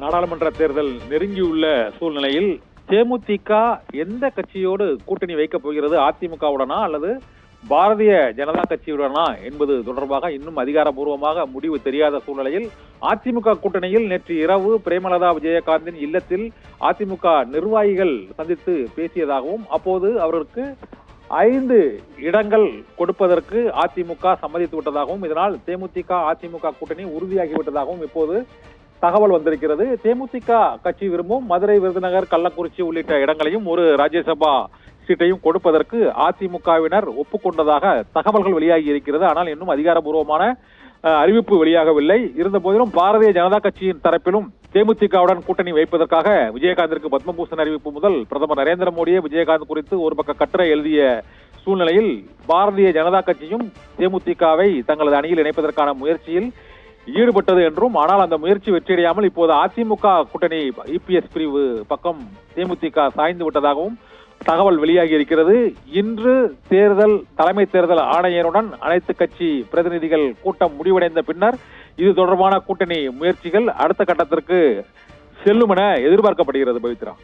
நாடாளுமன்ற தேர்தல் நெருங்கியுள்ள சூழ்நிலையில் தேமுதிக எந்த கட்சியோடு கூட்டணி வைக்கப் போகிறது, அதிமுகவுடனா அல்லது பாரதிய ஜனதா கட்சியுடனா என்பது தொடர்பாக இன்னும் அதிகாரப்பூர்வமாக முடிவு தெரியாத சூழ்நிலையில் அதிமுக கூட்டணியில் நேற்று இரவு பிரேமலதா விஜயகாந்தின் இல்லத்தில் அதிமுக நிர்வாகிகள் சந்தித்து பேசியதாகவும் அப்போது அவருக்கு 5 இடங்கள் கொடுப்பதற்கு அதிமுக சம்மதித்து விட்டதாகவும் இதனால் தேமுதிக அதிமுக கூட்டணி உறுதியாகிவிட்டதாகவும் இப்போது தகவல் வந்திருக்கிறது. தேமுதிக கட்சி விரும்பும் மதுரை, விருதுநகர், கள்ளக்குறிச்சி உள்ளிட்ட இடங்களையும் ஒரு ராஜ்யசபா சீட்டையும் கொடுப்பதற்கு அதிமுகவினர் ஒப்புக்கொண்டதாக தகவல்கள் வெளியாகி இருக்கிறது. ஆனால் இன்னும் அதிகாரப்பூர்வமான அறிவிப்பு வெளியாகவில்லை. இருந்த போதிலும் பாரதிய ஜனதா கட்சியின் தரப்பிலும் தேமுதிகவுடன் கூட்டணி வைப்பதற்காக விஜயகாந்திற்கு பத்மபூஷன் அறிவிப்பு முதல் பிரதமர் நரேந்திர மோடியே விஜயகாந்த் குறித்து ஒரு பக்க கட்டுரை எழுதிய சூழ்நிலையில் பாரதிய ஜனதா கட்சியும் தேமுதிகவை தங்களது அணியில் இணைப்பதற்கான முயற்சியில் ஈடுபட்டது என்றும், ஆனால் அந்த முயற்சி வெற்றியடையாமல் இப்போது அதிமுக கூட்டணி இபிஎஸ் பிரிவு பக்கம் தேமுதிக சாய்ந்து விட்டதாகவும் தகவல் வெளியாகி இருக்கிறது. இன்று தலைமை தேர்தல் ஆணையருடன் அனைத்து கட்சி பிரதிநிதிகள் கூட்டம் முடிவடைந்த பின்னர் இது தொடர்பான கூட்டணி முயற்சிகள் அடுத்த கட்டத்திற்கு செல்லும் என எதிர்பார்க்கப்படுகிறது. பவித்ரா.